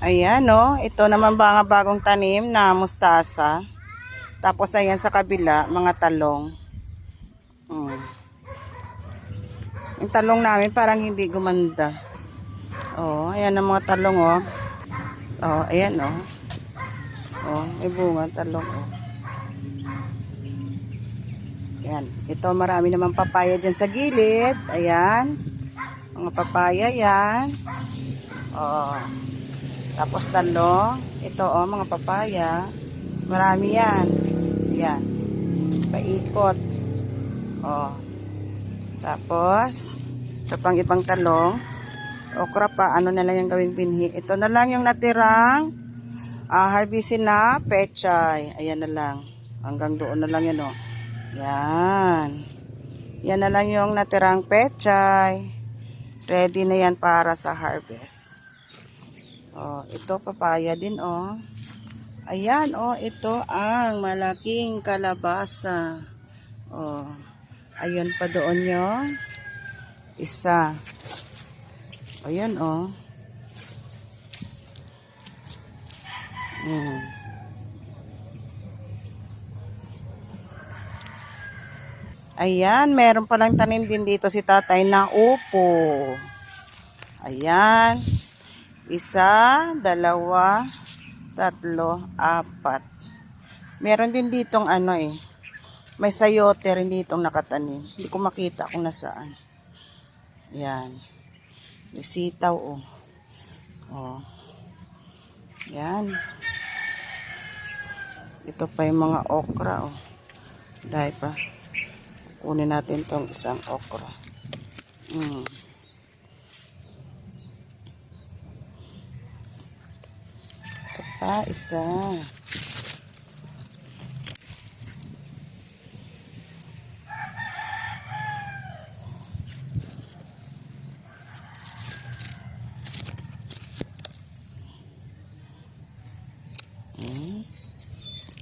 Ayan, oh. Ito naman mga bagong tanim na mustasa. Tapos ayan sa kabila, mga talong. Yung talong namin parang hindi gumanda. Oh, ayan ang mga talong, oh. Oh, ayan, oh. Oh, may bunga talong, oh. Ayan. Ito marami namang papaya dyan sa gilid. Ayan. Mga papaya yan. Oh. Tapos talong. Ito, oh, mga papaya. Marami yan. Ayan. Paikot. Oh. Tapos, ito pang ibang talong. Okra pa, ano na lang yung gawing binhi. Ito na lang yung natirang harbisin na pechay. Ayan na lang. Hanggang doon na lang yan, oh. Yan. Yan na lang yung natirang pechay. Ready na yan para sa harvest. Oh, ito papaya din, oh. Ayan, oh, ito ang malaking kalabasa. Oh. Ayun pa doon yung isa. Ayan, oh. Ayan, meron palang tanim din dito si tatay na upo. Ayan. Isa, dalawa, tatlo, apat. Meron din ditong ano eh. May sayote rin ditong nakatanim. Hindi ko makita kung nasaan. Ayan. May sitaw, oh. Oh. Ayan. Ito pa yung mga okra, oh. Dahil pa. Kunin natin tong isang okra. Ito pa, isa.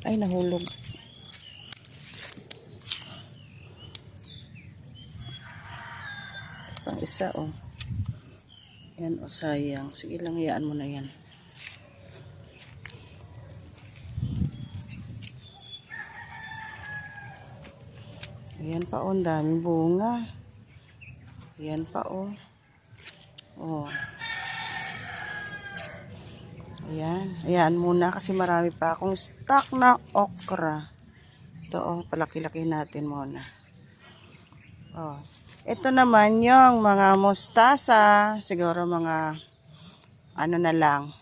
Ay, nahulog. Pang isa, oh. Yan, oh, sayang. Sige lang, hayaan mo na yan. Ayan pa, oh. Daming bunga. Ayan pa, oh. Oh. Ayan. Ayan muna kasi marami pa akong stock na okra. Ito, oh. Palaki-laki natin muna. Oh. Ito naman yung mga mustasa. Siguro mga ano na lang.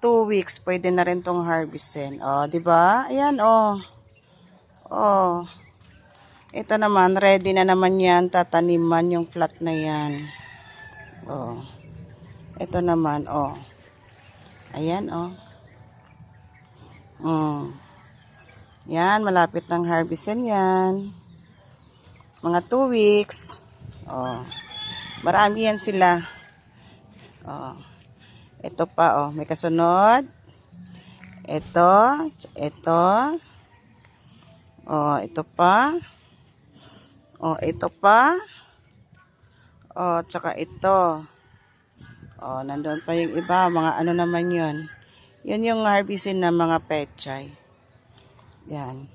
2 weeks pwede na rin tong harvestin. Oh, 'di ba? Ayan, oh. Oh. Ito naman ready na naman 'yan, tataniman yung flat na 'yan. Oh. Ito naman, oh. Ayan, oh. Yan, malapit ng harvestin 'yan. Mga 2 weeks. Oh. Marami yan sila. Oh. Ito pa, oh. May kasunod. Ito. Ito. Oh, ito pa. Oh, ito pa. Oh, tsaka ito. Oh, nandun pa yung iba. Mga ano naman yun. Yun yung harvestin ng mga pechay. Yan.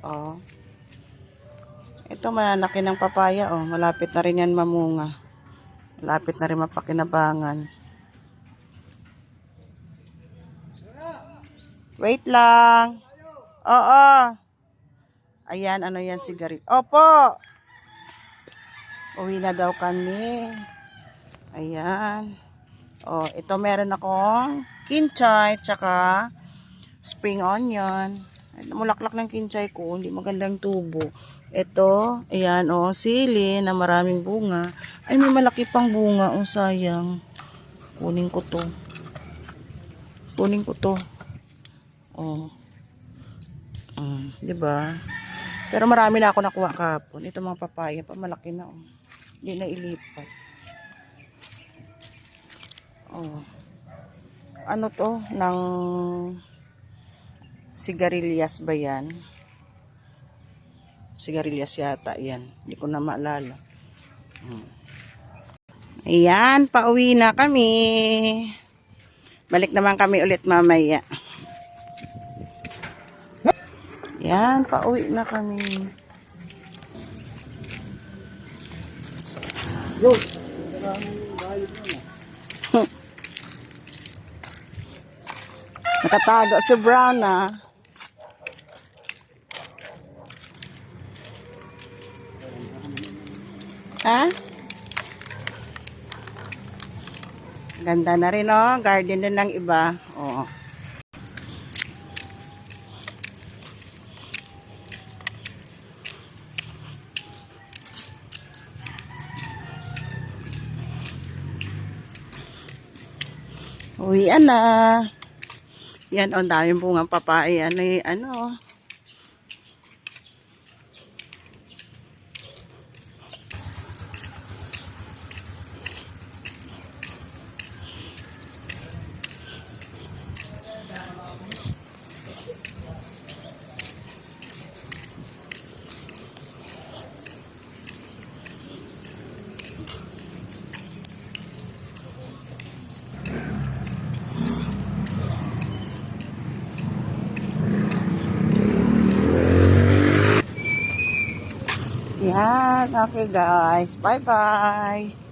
Oh. Ito malaki ng papaya, oh. Malapit na rin yan mamunga. Malapit na rin mapakinabangan. Wait lang. Oo. Ayan, ano yan sigarilyo. Opo. Uwi na daw kami. Ayan. Oh, ito meron akong kinchay, tsaka spring onion. Mulaklak ng kinchay ko, hindi magandang tubo. Ito, ayan, oh, sili na maraming bunga. Ay, may malaki pang bunga, oh, sayang. Kunin ko to. Kunin ko to. Oh. 'Di ba? Pero marami na ako nakuha kahapon. Ito mga papaya pa, malaki na, oh. Hindi na ilipat. Oh. Ano to? Ng sigarilyas ba yan? Sigarilyas yata yan. Hindi ko na maalala. Ayan, pauwi na kami. Balik naman kami ulit mamaya. Ayan, pauwi na kami. Nakatago si Brown ah. Ha? Ganda na rin oh. Garden din ng iba. Oh. Uwian na. Yan, ang daming bungang papaya. Ano. Yan, okay guys. Bye-bye.